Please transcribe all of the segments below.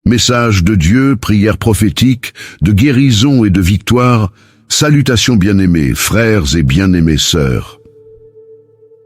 Message de Dieu, prière prophétique, de guérison et de victoire, salutations bien-aimés, frères et bien-aimées sœurs.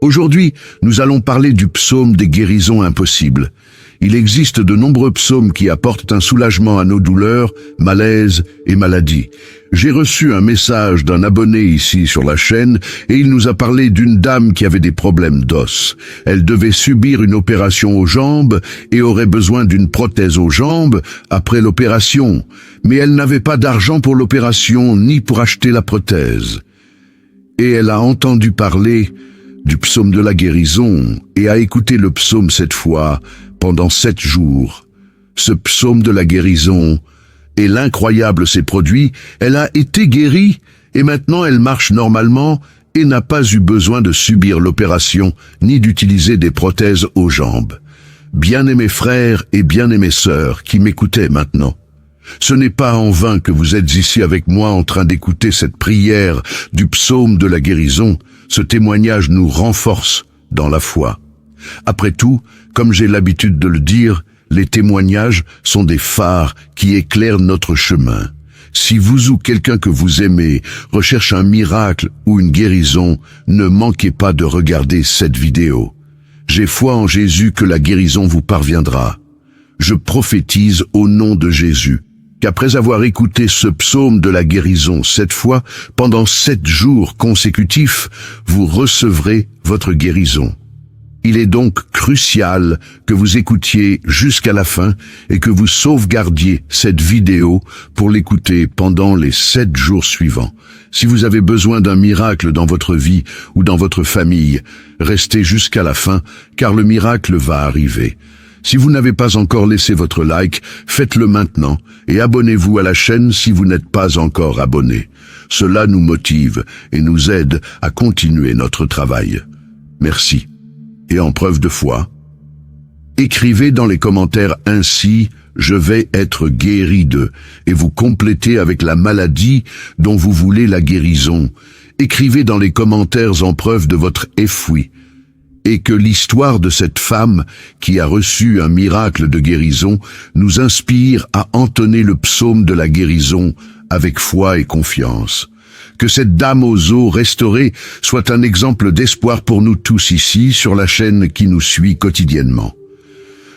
Aujourd'hui, nous allons parler du psaume des guérisons impossibles. Il existe de nombreux psaumes qui apportent un soulagement à nos douleurs, malaises et maladies. J'ai reçu un message d'un abonné ici sur la chaîne et il nous a parlé d'une dame qui avait des problèmes d'os. Elle devait subir une opération aux jambes et aurait besoin d'une prothèse aux jambes après l'opération. Mais elle n'avait pas d'argent pour l'opération ni pour acheter la prothèse. Et elle a entendu parler du psaume de la guérison et a écouté le psaume 7 fois pendant 7 jours. Ce psaume de la guérison et l'incroyable s'est produit, elle a été guérie et maintenant elle marche normalement et n'a pas eu besoin de subir l'opération ni d'utiliser des prothèses aux jambes. Bien-aimés frères et bien-aimées sœurs qui m'écoutez maintenant, ce n'est pas en vain que vous êtes ici avec moi en train d'écouter cette prière du psaume de la guérison. Ce témoignage nous renforce dans la foi. Après tout, comme j'ai l'habitude de le dire, les témoignages sont des phares qui éclairent notre chemin. Si vous ou quelqu'un que vous aimez recherche un miracle ou une guérison, ne manquez pas de regarder cette vidéo. J'ai foi en Jésus que la guérison vous parviendra. Je prophétise au nom de Jésus qu'après avoir écouté ce psaume de la guérison 7 fois, pendant 7 jours consécutifs, vous recevrez votre guérison. Il est donc crucial que vous écoutiez jusqu'à la fin et que vous sauvegardiez cette vidéo pour l'écouter pendant les 7 jours suivants. Si vous avez besoin d'un miracle dans votre vie ou dans votre famille, restez jusqu'à la fin car le miracle va arriver. Si vous n'avez pas encore laissé votre like, faites-le maintenant et abonnez-vous à la chaîne si vous n'êtes pas encore abonné. Cela nous motive et nous aide à continuer notre travail. Merci. Et en preuve de foi, écrivez dans les commentaires ainsi « Je vais être guéri de » et vous complétez avec la maladie dont vous voulez la guérison. Écrivez dans les commentaires en preuve de votre effui. Et que l'histoire de cette femme qui a reçu un miracle de guérison nous inspire à entonner le psaume de la guérison avec foi et confiance. Que cette dame aux os restaurés soit un exemple d'espoir pour nous tous ici sur la chaîne qui nous suit quotidiennement.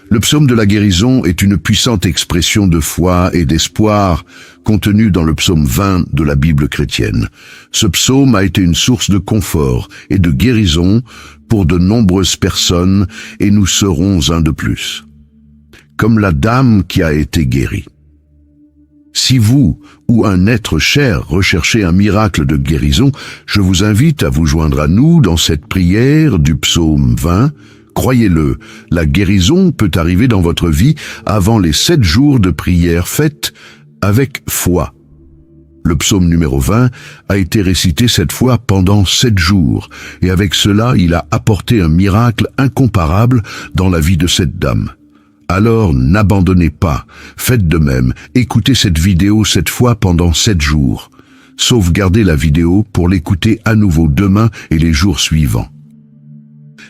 Le psaume de la guérison est une puissante expression de foi et d'espoir contenue dans le psaume 20 de la Bible chrétienne. Ce psaume a été une source de confort et de guérison pour de nombreuses personnes et nous serons un de plus. Comme la dame qui a été guérie. Si vous ou un être cher recherchez un miracle de guérison, je vous invite à vous joindre à nous dans cette prière du psaume 20. Croyez-le, la guérison peut arriver dans votre vie avant les 7 jours de prière faite avec foi. Le psaume numéro 20 a été récité 7 fois pendant 7 jours, et avec cela, il a apporté un miracle incomparable dans la vie de cette dame. Alors n'abandonnez pas, faites de même, écoutez cette vidéo 7 fois pendant 7 jours. Sauvegardez la vidéo pour l'écouter à nouveau demain et les jours suivants.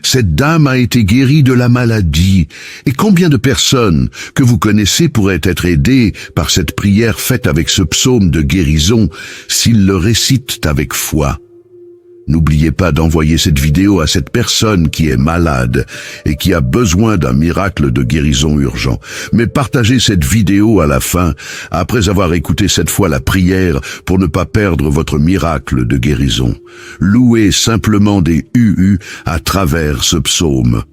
Cette dame a été guérie de la maladie. Et combien de personnes que vous connaissez pourraient être aidées par cette prière faite avec ce psaume de guérison s'ils le récitent avec foi? N'oubliez pas d'envoyer cette vidéo à cette personne qui est malade et qui a besoin d'un miracle de guérison urgent. Mais partagez cette vidéo à la fin, après avoir écouté cette fois la prière pour ne pas perdre votre miracle de guérison. Louez simplement des UU à travers ce psaume.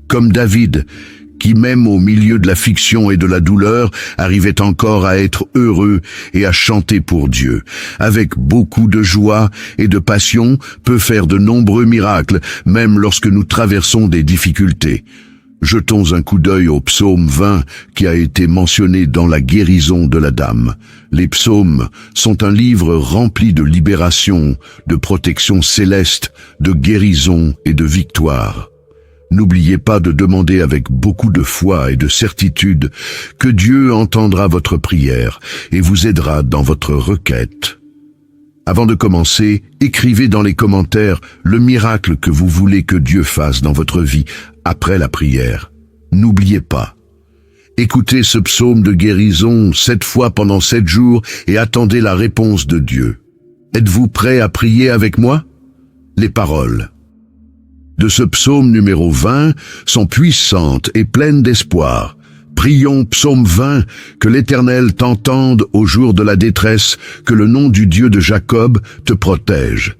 Comme David, qui même au milieu de la fiction et de la douleur, arrivait encore à être heureux et à chanter pour Dieu. Avec beaucoup de joie et de passion, peut faire de nombreux miracles, même lorsque nous traversons des difficultés. Jetons un coup d'œil au psaume 20 qui a été mentionné dans la guérison de la dame. Les psaumes sont un livre rempli de libération, de protection céleste, de guérison et de victoire. N'oubliez pas de demander avec beaucoup de foi et de certitude que Dieu entendra votre prière et vous aidera dans votre requête. Avant de commencer, écrivez dans les commentaires le miracle que vous voulez que Dieu fasse dans votre vie après la prière. N'oubliez pas. Écoutez ce psaume de guérison 7 fois pendant 7 jours et attendez la réponse de Dieu. Êtes-vous prêts à prier avec moi? Les paroles de ce psaume numéro 20 sont puissantes et pleines d'espoir. Prions, psaume 20, que l'Éternel t'entende au jour de la détresse, que le nom du Dieu de Jacob te protège,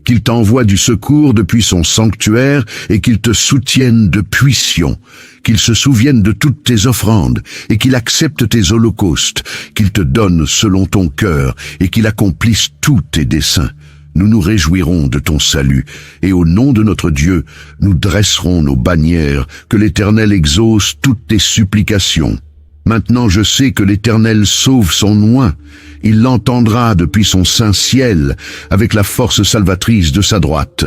qu'il t'envoie du secours depuis son sanctuaire et qu'il te soutienne depuis Sion, qu'il se souvienne de toutes tes offrandes et qu'il accepte tes holocaustes, qu'il te donne selon ton cœur et qu'il accomplisse tous tes desseins. Nous nous réjouirons de ton salut, et au nom de notre Dieu, nous dresserons nos bannières, que l'Éternel exauce toutes tes supplications. Maintenant je sais que l'Éternel sauve son oint, il l'entendra depuis son saint ciel, avec la force salvatrice de sa droite.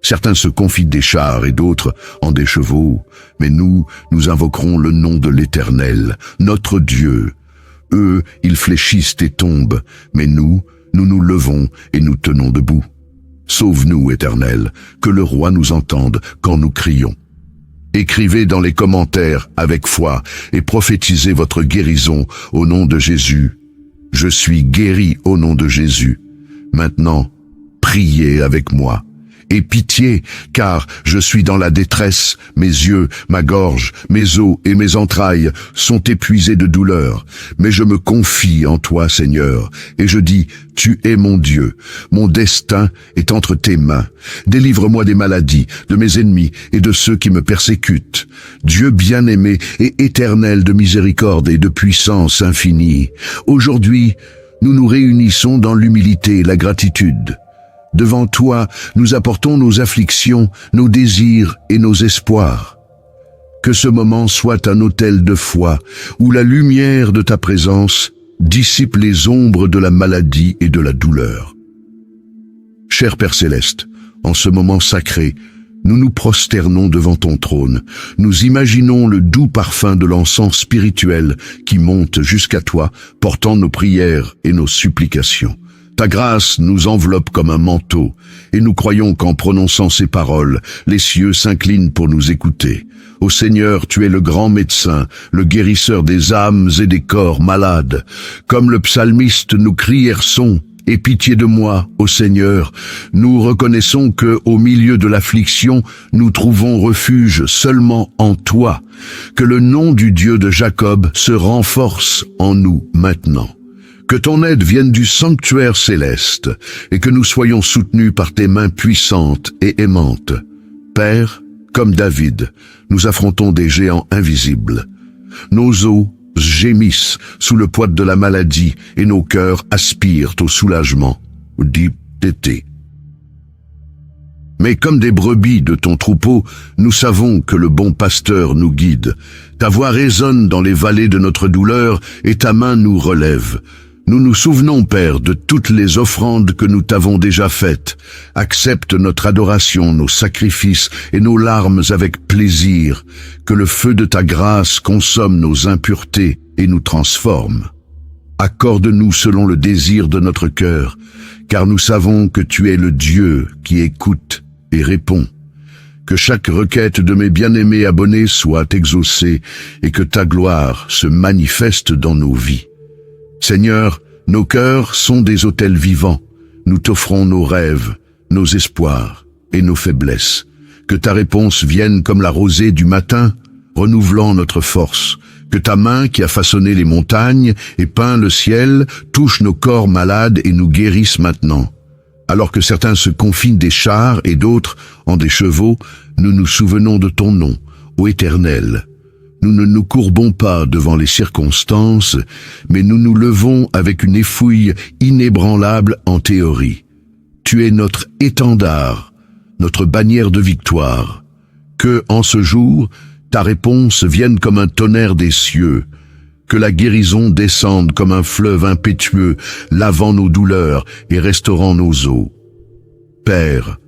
Certains se confient des chars et d'autres en des chevaux, mais nous invoquerons le nom de l'Éternel, notre Dieu. Eux, ils fléchissent et tombent, mais nous nous levons et nous tenons debout. Sauve-nous, Éternel, que le roi nous entende quand nous crions. Écrivez dans les commentaires avec foi et prophétisez votre guérison au nom de Jésus. Je suis guéri au nom de Jésus. Maintenant, priez avec moi. Aie pitié, car je suis dans la détresse, mes yeux, ma gorge, mes os et mes entrailles sont épuisés de douleur. Mais je me confie en toi, Seigneur, et je dis, tu es mon Dieu, mon destin est entre tes mains. Délivre-moi des maladies, de mes ennemis et de ceux qui me persécutent. Dieu bien-aimé et éternel de miséricorde et de puissance infinie, aujourd'hui, nous nous réunissons dans l'humilité et la gratitude. Devant toi, nous apportons nos afflictions, nos désirs et nos espoirs. Que ce moment soit un autel de foi, où la lumière de ta présence dissipe les ombres de la maladie et de la douleur. Cher Père Céleste, en ce moment sacré, nous nous prosternons devant ton trône. Nous imaginons le doux parfum de l'encens spirituel qui monte jusqu'à toi, portant nos prières et nos supplications. Ta grâce nous enveloppe comme un manteau, et nous croyons qu'en prononçant ces paroles, les cieux s'inclinent pour nous écouter. Ô Seigneur, tu es le grand médecin, le guérisseur des âmes et des corps malades. Comme le psalmiste nous crie Erson, « Aie pitié de moi, ô Seigneur !» Nous reconnaissons que, au milieu de l'affliction, nous trouvons refuge seulement en toi. Que le nom du Dieu de Jacob se renforce en nous maintenant. Que ton aide vienne du sanctuaire céleste et que nous soyons soutenus par tes mains puissantes et aimantes. Père, comme David, nous affrontons des géants invisibles. Nos os gémissent sous le poids de la maladie et nos cœurs aspirent au soulagement. Dit Tété. Mais comme des brebis de ton troupeau, nous savons que le bon pasteur nous guide. Ta voix résonne dans les vallées de notre douleur et ta main nous relève. Nous nous souvenons, Père, de toutes les offrandes que nous t'avons déjà faites. Accepte notre adoration, nos sacrifices et nos larmes avec plaisir. Que le feu de ta grâce consomme nos impuretés et nous transforme. Accorde-nous selon le désir de notre cœur, car nous savons que tu es le Dieu qui écoute et répond. Que chaque requête de mes bien-aimés abonnés soit exaucée et que ta gloire se manifeste dans nos vies. Seigneur, nos cœurs sont des autels vivants. Nous t'offrons nos rêves, nos espoirs et nos faiblesses. Que ta réponse vienne comme la rosée du matin, renouvelant notre force. Que ta main qui a façonné les montagnes et peint le ciel touche nos corps malades et nous guérisse maintenant. Alors que certains se confient des chars et d'autres en des chevaux, nous nous souvenons de ton nom, ô Éternel. Nous ne nous courbons pas devant les circonstances, mais nous nous levons avec une effouille inébranlable en théorie. Tu es notre étendard, notre bannière de victoire. Que, en ce jour, ta réponse vienne comme un tonnerre des cieux. Que la guérison descende comme un fleuve impétueux, lavant nos douleurs et restaurant nos os. Père,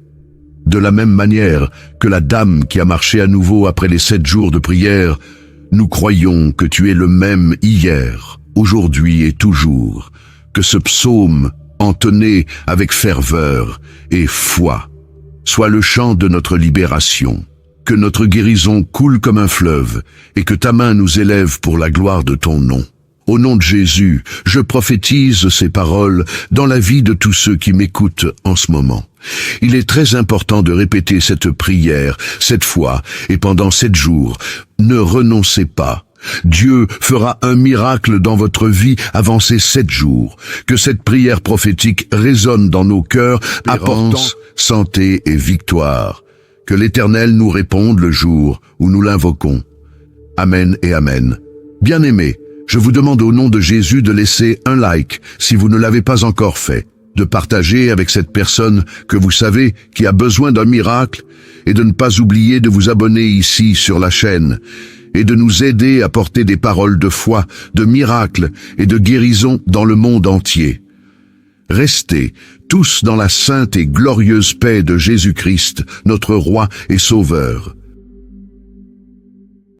de la même manière que la dame qui a marché à nouveau après les 7 jours de prière, nous croyons que tu es le même hier, aujourd'hui et toujours, que ce psaume, entonné avec ferveur et foi, soit le chant de notre libération. Que notre guérison coule comme un fleuve, et que ta main nous élève pour la gloire de ton nom. Au nom de Jésus, je prophétise ces paroles dans la vie de tous ceux qui m'écoutent en ce moment. Il est très important de répéter cette prière, cette fois, et pendant 7 jours. Ne renoncez pas. Dieu fera un miracle dans votre vie avant ces 7 jours. Que cette prière prophétique résonne dans nos cœurs, apportant santé et victoire. Que l'Éternel nous réponde le jour où nous l'invoquons. Amen et Amen. Bien-aimés, je vous demande au nom de Jésus de laisser un like si vous ne l'avez pas encore fait, de partager avec cette personne que vous savez qui a besoin d'un miracle et de ne pas oublier de vous abonner ici sur la chaîne et de nous aider à porter des paroles de foi, de miracles et de guérison dans le monde entier. Restez tous dans la sainte et glorieuse paix de Jésus-Christ, notre Roi et Sauveur.